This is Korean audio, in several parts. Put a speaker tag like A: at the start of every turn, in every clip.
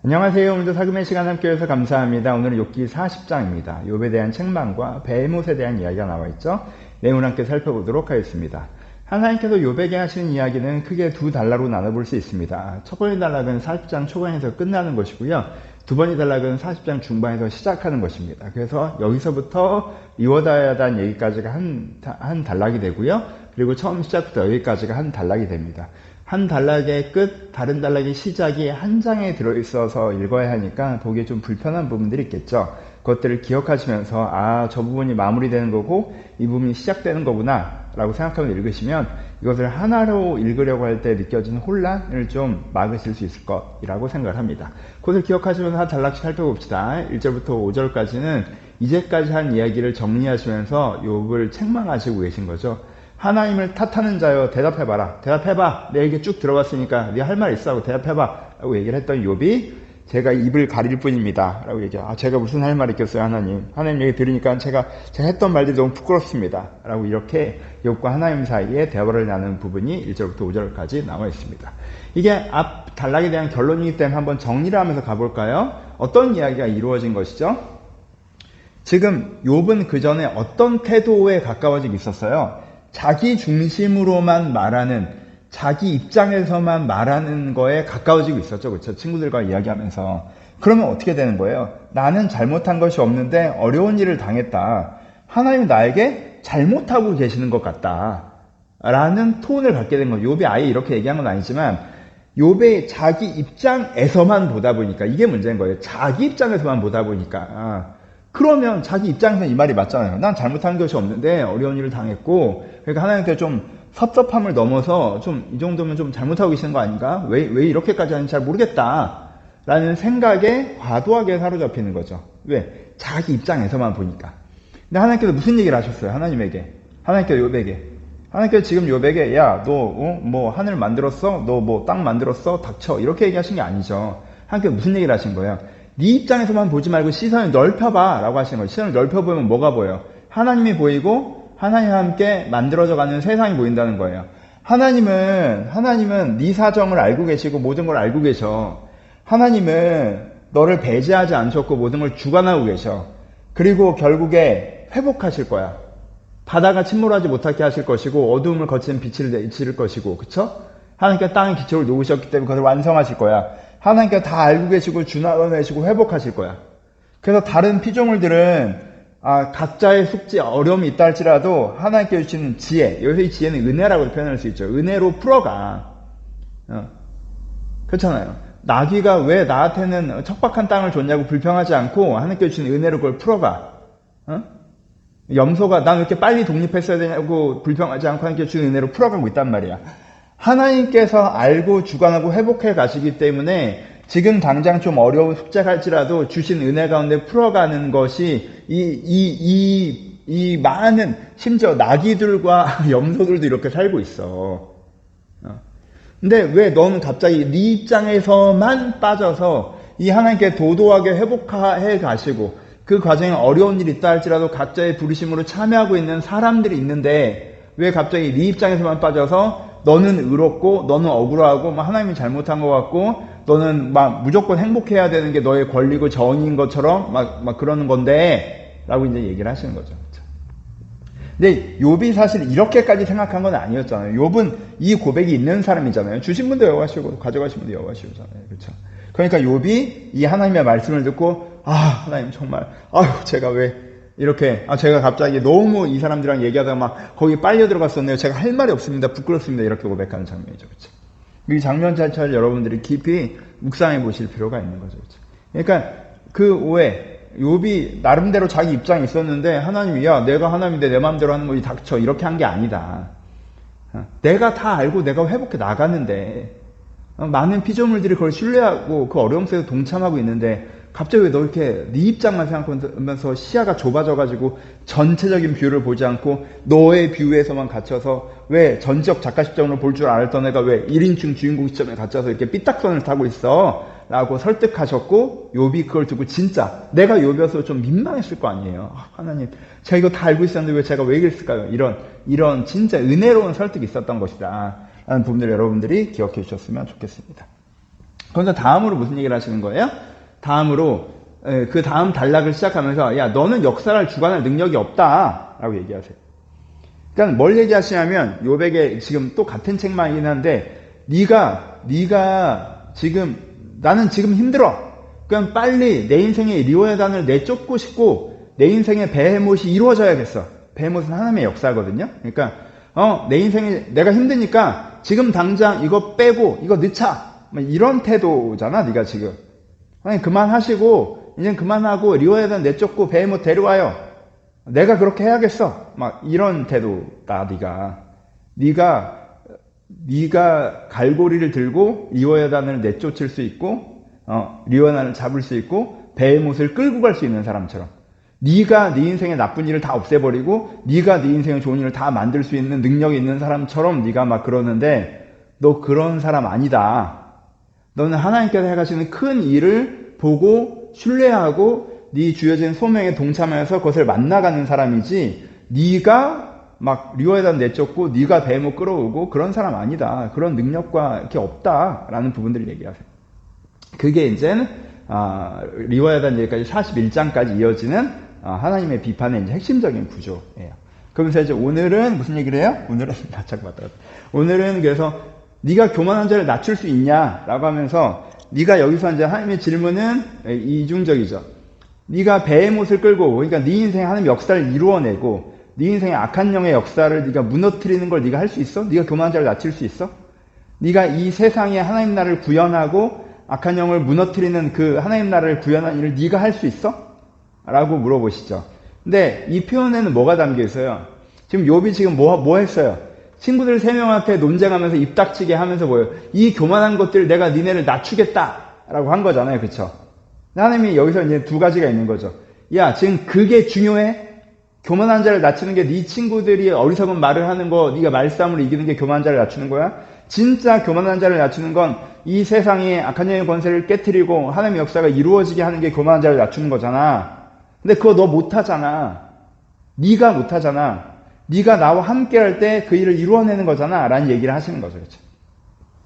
A: 안녕하세요. 오늘도 사금의 시간 함께 해주셔서 감사합니다. 오늘은 욥기 40장입니다. 욥에 대한 책망과 베헤못에 대한 이야기가 나와 있죠. 내용을 함께 살펴보도록 하겠습니다. 하나님께서 욥에게 하시는 이야기는 크게 두 단락으로 나눠볼 수 있습니다. 첫 번째 단락은 40장 초반에서 끝나는 것이고요. 두 번째 단락은 40장 중반에서 시작하는 것입니다. 그래서 여기서부터 이워다야단 얘기까지가 한 단락이 되고요. 그리고 처음 시작부터 여기까지가 한 단락이 됩니다. 한 단락의 끝, 다른 단락의 시작이 한 장에 들어있어서 읽어야 하니까 보기에 좀 불편한 부분들이 있겠죠. 그것들을 기억하시면서 저 부분이 마무리되는 거고 이 부분이 시작되는 거구나 라고 생각하면서 읽으시면 이것을 하나로 읽으려고 할 때 느껴지는 혼란을 좀 막으실 수 있을 것이라고 생각을 합니다. 그것을 기억하시면서 한 단락씩 살펴봅시다. 1절부터 5절까지는 이제까지 한 이야기를 정리하시면서 욥을 책망하시고 계신 거죠. 하나님을 탓하는 자여 대답해봐라. 대답해봐. 내 얘기 쭉 들어봤으니까 네 할 말 있어 하고 대답해봐 라고 얘기를 했던 욥이 제가 입을 가릴 뿐입니다 라고 얘기해요. 제가 무슨 할 말이 있겠어요. 하나님 얘기 들으니까 제가 했던 말들이 너무 부끄럽습니다 라고 이렇게 욥과 하나님 사이에 대화를 나누는 부분이 1절부터 5절까지 나와 있습니다. 이게 앞 단락에 대한 결론이기 때문에 한번 정리를 하면서 가볼까요? 어떤 이야기가 이루어진 것이죠? 지금 욥은 그 전에 어떤 태도에 가까워지고 있었어요? 자기 중심으로만 말하는, 자기 입장에서만 말하는 거에 가까워지고 있었죠. 그렇죠? 친구들과 이야기하면서. 그러면 어떻게 되는 거예요? 나는 잘못한 것이 없는데 어려운 일을 당했다. 하나님이 나에게 잘못하고 계시는 것 같다. 라는 톤을 갖게 된 거예요. 욥이 아예 이렇게 얘기한 건 아니지만 욥의 자기 입장에서만 보다 보니까 이게 문제인 거예요. 자기 입장에서만 보다 보니까. 그러면 자기 입장에서 이 말이 맞잖아요. 난 잘못한 것이 없는데 어려운 일을 당했고 그러니까 하나님께 좀 섭섭함을 넘어서 좀 이 정도면 좀 잘못하고 계시는 거 아닌가? 왜 이렇게까지 하는지 잘 모르겠다 라는 생각에 과도하게 사로잡히는 거죠. 왜? 자기 입장에서만 보니까. 근데 하나님께서 무슨 얘기를 하셨어요? 하나님께서 욥에게 하나님께서 지금 욥에게 너 하늘 만들었어? 너 땅 만들었어? 닥쳐 이렇게 얘기하신 게 아니죠. 하나님께서 무슨 얘기를 하신 거예요? 네 입장에서만 보지 말고 시선을 넓혀봐 라고 하시는 거예요. 시선을 넓혀보면 뭐가 보여요? 하나님이 보이고 하나님과 함께 만들어져가는 세상이 보인다는 거예요. 하나님은 네 사정을 알고 계시고 모든 걸 알고 계셔. 하나님은 너를 배제하지 않으셨고 모든 걸 주관하고 계셔. 그리고 결국에 회복하실 거야. 바다가 침몰하지 못하게 하실 것이고 어두움을 거치는 빛을 내실 것이고, 그쵸? 하나님께서 땅의 기초를 놓으셨기 때문에 그것을 완성하실 거야. 하나님께서 다 알고 계시고 주나내시고 회복하실 거야. 그래서 다른 피조물들은 각자의 숙제, 어려움이 있다 할지라도 하나님께 주시는 지혜, 여기서 이 지혜는 은혜라고 표현할 수 있죠. 은혜로 풀어가. 그렇잖아요. 나귀가 왜 나한테는 척박한 땅을 줬냐고 불평하지 않고 하나님께 주시는 은혜로 그걸 풀어가. 염소가 난 왜 이렇게 빨리 독립했어야 되냐고 불평하지 않고 하나님께 주시는 은혜로 풀어가고 있단 말이야. 하나님께서 알고 주관하고 회복해 가시기 때문에 지금 당장 좀 어려운 숙제가 할지라도 주신 은혜 가운데 풀어가는 것이 이 많은 심지어 나귀들과 염소들도 이렇게 살고 있어. 근데 왜 너는 갑자기 네 입장에서만 빠져서 이 하나님께 도도하게 회복해 가시고 그 과정에 어려운 일이 있다 할지라도 각자의 부르심으로 참여하고 있는 사람들이 있는데 왜 갑자기 네 입장에서만 빠져서 너는 의롭고 너는 억울하고 하나님이 잘못한 것 같고 너는 무조건 행복해야 되는 게 너의 권리고 정의인 것처럼 막 그러는 건데 라고 이제 얘기를 하시는 거죠. 근데 욥이 사실 이렇게까지 생각한 건 아니었잖아요. 욥은 이 고백이 있는 사람이잖아요. 주신 분도 여호와시고 가져가신 분도 여호와시잖아요. 그렇죠? 그러니까 욥이 이 하나님의 말씀을 듣고 하나님 정말 제가 왜 이렇게 제가 갑자기 너무 이 사람들이랑 얘기하다가 막 거기 빨려 들어갔었네요. 제가 할 말이 없습니다. 부끄럽습니다. 이렇게 고백하는 장면이죠. 그렇죠? 이 장면 자체를 여러분들이 깊이 묵상해 보실 필요가 있는 거죠. 그렇죠? 그러니까 그 오해 욥이 나름대로 자기 입장이 있었는데 하나님이 내가 하나님인데 내 마음대로 하는 거지 닥쳐 이렇게 한 게 아니다. 내가 다 알고 내가 회복해 나가는데 많은 피조물들이 그걸 신뢰하고 그 어려움 속에서 동참하고 있는데 갑자기 왜 너 이렇게 네 입장만 생각하면서 시야가 좁아져가지고 전체적인 뷰를 보지 않고 너의 뷰에서만 갇혀서 왜 전지적 작가 시점으로 볼 줄 알았던 애가 왜 1인칭 주인공 시점에 갇혀서 이렇게 삐딱선을 타고 있어 라고 설득하셨고 욥이 그걸 듣고 진짜 내가 욥이어서 좀 민망했을 거 아니에요. 하나님 제가 이거 다 알고 있었는데 왜 제가 왜 이랬을까요? 이런 진짜 은혜로운 설득이 있었던 것이다 라는 부분들을 여러분들이 기억해 주셨으면 좋겠습니다. 그런데 다음으로 무슨 얘기를 하시는 거예요? 다음으로 그 다음 단락을 시작하면서 야 너는 역사를 주관할 능력이 없다 라고 얘기하세요. 그러니까 뭘 얘기하시냐면 욥에게 지금 또 같은 책망이긴 한데 네가 지금 나는 지금 힘들어. 그냥 빨리 내 인생의 리워야단을 내쫓고 싶고 내 인생의 베헤못이 이루어져야겠어. 베헤못은 하나님의 역사거든요. 그러니까 내 인생에 내가 힘드니까 지금 당장 이거 빼고 이거 넣자. 이런 태도잖아 네가 지금. 아니 그만하시고 이제 그만하고 리워야단 내쫓고 베헤못 데려와요. 내가 그렇게 해야겠어. 막 이런 태도다 네가 갈고리를 들고 리워야단을 내쫓을 수 있고 리워야단을 잡을 수 있고 베헤못을 끌고 갈 수 있는 사람처럼 네가 네 인생의 나쁜 일을 다 없애버리고 네가 네 인생의 좋은 일을 다 만들 수 있는 능력이 있는 사람처럼 네가 막 그러는데 너 그런 사람 아니다. 너는 하나님께서 해가시는 큰 일을 보고 신뢰하고 네 주어진 소명에 동참해서 그것을 만나가는 사람이지 네가 막 리워야단 내쫓고 네가 베헤못 끌어오고 그런 사람 아니다. 그런 능력과 이렇게 없다라는 부분들을 얘기하세요. 그게 이제는 리워야단 얘기까지 41장까지 이어지는 하나님의 비판의 이제 핵심적인 구조예요. 그러면서 이제 오늘은 무슨 얘기를 해요? 오늘은 그래서 네가 교만한 자를 낮출 수 있냐라고 하면서 네가 여기서 이제 하나님의 질문은 이중적이죠. 네가 베헤못을 끌고 그러니까 네 인생에 하나님의 역사를 이루어내고 네 인생의 악한 영의 역사를 네가 무너뜨리는 걸 네가 할 수 있어? 네가 교만한 자를 낮출 수 있어? 네가 이 세상에 하나님 나라를 구현하고 악한 영을 무너뜨리는 그 하나님 나라를 구현하는 일을 네가 할 수 있어? 라고 물어보시죠. 근데 이 표현에는 뭐가 담겨 있어요? 지금 욥이 지금 뭐 했어요? 친구들 3명한테 논쟁하면서 입 닥치게 하면서 뭐예요? 이 교만한 것들 내가 니네를 낮추겠다라고 한 거잖아요. 그쵸? 하나님이 여기서 이제 두 가지가 있는 거죠. 야, 지금 그게 중요해? 교만한 자를 낮추는 게 네 친구들이 어리석은 말을 하는 거, 네가 말싸움으로 이기는 게 교만한 자를 낮추는 거야? 진짜 교만한 자를 낮추는 건 이 세상에 악한 영의 권세를 깨트리고 하나님의 역사가 이루어지게 하는 게 교만한 자를 낮추는 거잖아. 근데 그거 너 못하잖아. 네가 못하잖아. 네가 나와 함께 할 때 그 일을 이루어내는 거잖아. 라는 얘기를 하시는 거죠. 그렇죠?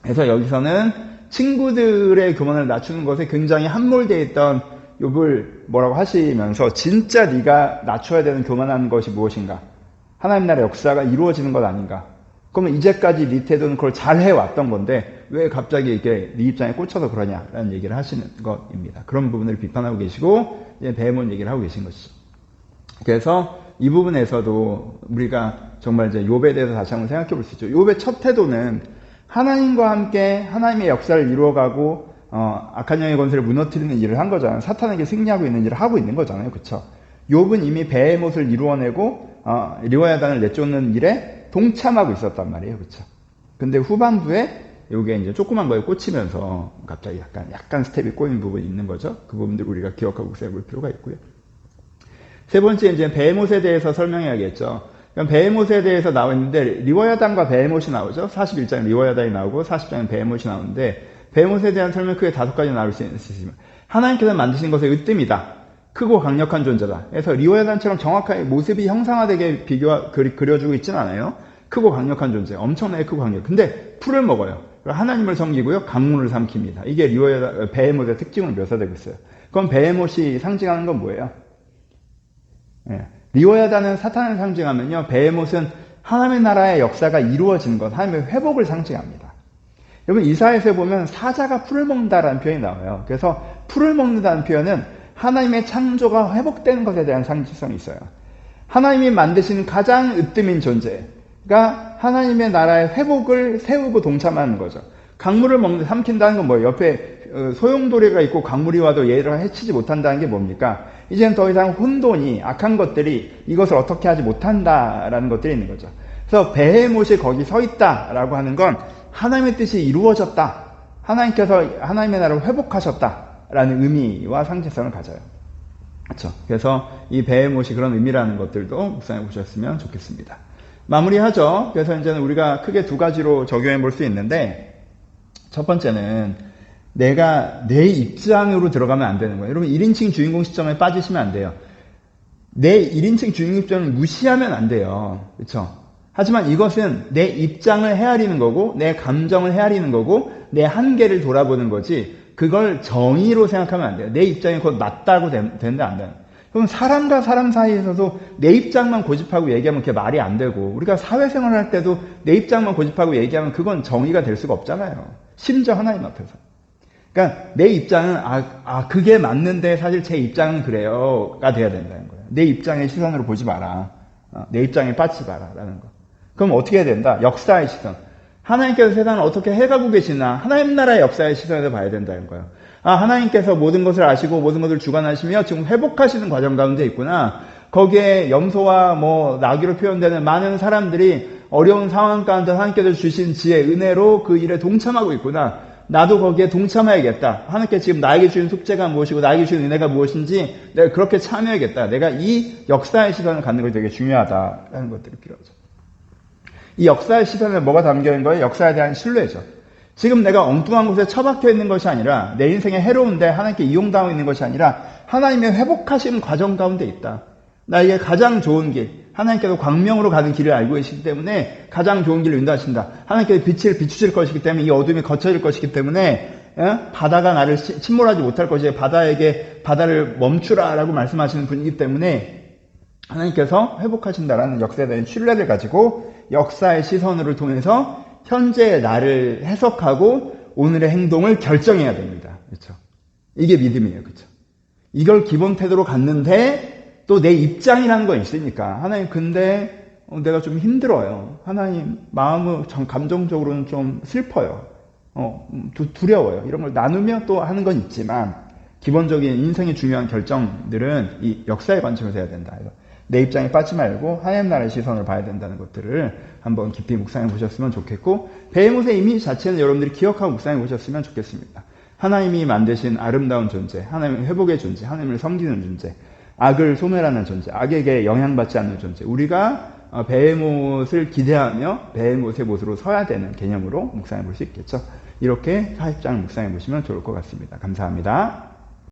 A: 그래서 여기서는 친구들의 교만을 낮추는 것에 굉장히 함몰되어 있던 욥을 뭐라고 하시면서 진짜 네가 낮춰야 되는 교만한 것이 무엇인가? 하나님 나라의 역사가 이루어지는 것 아닌가? 그러면 이제까지 네 태도는 그걸 잘 해왔던 건데 왜 갑자기 이렇게 네 입장에 꽂혀서 그러냐라는 얘기를 하시는 것입니다. 그런 부분을 비판하고 계시고 이제 베헤못 얘기를 하고 계신 것이죠. 그래서 이 부분에서도 우리가 정말 이제 욥에 대해서 다시 한번 생각해 볼 수 있죠. 욥의 첫 태도는 하나님과 함께 하나님의 역사를 이루어가고 악한 영의 권세를 무너뜨리는 일을 한 거잖아요. 사탄에게 승리하고 있는 일을 하고 있는 거잖아요. 그렇죠? 욥은 이미 베헤못을 이루어내고 리워야단을 내쫓는 일에 동참하고 있었단 말이에요. 그렇죠? 근데 후반부에 이게 이제 조그만 거에 꽂히면서 갑자기 약간 스텝이 꼬인 부분이 있는 거죠. 그 부분들 우리가 기억하고 묵상해 필요가 있고요. 세 번째 이제 베헤못에 대해서 설명해야겠죠. 그럼 베헤못에 대해서 나와 있는데 리워야단과 베헤못이 나오죠. 41장에 리워야단이 나오고 40장에 베헤못이 나오는데 베헤못에 대한 설명 크게 5가지 나올 수 있으시지만 하나님께서 만드신 것의 으뜸이다. 크고 강력한 존재다. 그래서 리워야단처럼 정확하게 모습이 형상화되게 그려주고 있지는 않아요. 크고 강력한 존재. 엄청나게 크고 강력. 근데 풀을 먹어요. 하나님을 섬기고요. 강물을 삼킵니다. 이게 베헤못의 특징으로 묘사되고 있어요. 그럼 베헤못이 상징하는 건 뭐예요? 리워야단은 사탄을 상징하면요. 베헤못은 하나님의 나라의 역사가 이루어진 것, 하나님의 회복을 상징합니다. 여러분 이사야서에 보면 사자가 풀을 먹는다라는 표현이 나와요. 그래서 풀을 먹는다는 표현은 하나님의 창조가 회복되는 것에 대한 상징성이 있어요. 하나님이 만드신 가장 으뜸인 존재가 하나님의 나라의 회복을 세우고 동참하는 거죠. 강물을 삼킨다는 건 뭐예요? 옆에 소용돌이가 있고 강물이 와도 얘를 해치지 못한다는 게 뭡니까? 이제는 더 이상 혼돈이 악한 것들이 이것을 어떻게 하지 못한다라는 것들이 있는 거죠. 그래서 베헤못이 거기 서 있다라고 하는 건 하나님의 뜻이 이루어졌다. 하나님께서 하나님의 나라를 회복하셨다라는 의미와 상징성을 가져요. 그렇죠? 그래서 이 베헤못이 그런 의미라는 것들도 묵상해 보셨으면 좋겠습니다. 마무리하죠. 그래서 이제는 우리가 크게 2가지로 적용해 볼 수 있는데 첫 번째는 내가 내 입장으로 들어가면 안 되는 거예요. 여러분 1인칭 주인공 시점에 빠지시면 안 돼요. 내 1인칭 주인공 시점을 무시하면 안 돼요. 그렇죠? 하지만 이것은 내 입장을 헤아리는 거고 내 감정을 헤아리는 거고 내 한계를 돌아보는 거지 그걸 정의로 생각하면 안 돼요. 내 입장이 곧 맞다고 된다 안 된다. 그럼 사람과 사람 사이에서도 내 입장만 고집하고 얘기하면 그게 말이 안 되고 우리가 사회생활을 할 때도 내 입장만 고집하고 얘기하면 그건 정의가 될 수가 없잖아요. 심지어 하나님 앞에서. 그러니까 내 입장은 그게 맞는데 사실 제 입장은 그래요가 돼야 된다는 거예요. 내 입장의 시선으로 보지 마라. 내 입장에 빠지지 마라라는 거. 그럼 어떻게 해야 된다? 역사의 시선. 하나님께서 세상을 어떻게 해가고 계시나 하나님 나라의 역사의 시선에서 봐야 된다는 거예요. 하나님께서 모든 것을 아시고 모든 것을 주관하시며 지금 회복하시는 과정 가운데 있구나. 거기에 염소와 나귀로 표현되는 많은 사람들이 어려운 상황 가운데 하나님께서 주신 지혜, 은혜로 그 일에 동참하고 있구나. 나도 거기에 동참해야겠다. 하나님께 지금 나에게 주신 숙제가 무엇이고 나에게 주신 은혜가 무엇인지 내가 그렇게 참여해야겠다. 내가 이 역사의 시선을 갖는 것이 되게 중요하다라는 것들이 필요하죠. 이 역사의 시선에 뭐가 담겨 있는 거예요? 역사에 대한 신뢰죠. 지금 내가 엉뚱한 곳에 처박혀 있는 것이 아니라 내 인생에 해로운데 하나님께 이용당하고 있는 것이 아니라 하나님의 회복하시는 과정 가운데 있다. 나에게 가장 좋은 길, 하나님께서 광명으로 가는 길을 알고 계시기 때문에 가장 좋은 길을 인도하신다. 하나님께서 빛을 비추실 것이기 때문에 이 어둠이 거쳐질 것이기 때문에 바다가 나를 침몰하지 못할 것이에요. 바다를 멈추라라고 말씀하시는 분이기 때문에 하나님께서 회복하신다라는 역사에 대한 신뢰를 가지고 역사의 시선으로 통해서 현재의 나를 해석하고 오늘의 행동을 결정해야 됩니다. 그렇죠? 이게 믿음이에요. 그렇죠? 이걸 기본 태도로 갔는데 또 내 입장이라는 건 있으니까 하나님 근데 내가 좀 힘들어요. 하나님 마음은 감정적으로는 좀 슬퍼요. 두려워요. 이런 걸 나누며 또 하는 건 있지만 기본적인 인생의 중요한 결정들은 이 역사의 관점에서 해야 된다. 내 입장에 빠지지 말고 하나님 나라의 시선을 봐야 된다는 것들을 한번 깊이 묵상해 보셨으면 좋겠고 베헤못의 이미지 자체는 여러분들이 기억하고 묵상해 보셨으면 좋겠습니다. 하나님이 만드신 아름다운 존재, 하나님의 회복의 존재, 하나님을 섬기는 존재, 악을 소멸하는 존재, 악에게 영향받지 않는 존재, 우리가 베헤못을 기대하며 베헤못의 모습으로 서야 되는 개념으로 묵상해 볼 수 있겠죠. 이렇게 40장을 묵상해 보시면 좋을 것 같습니다. 감사합니다.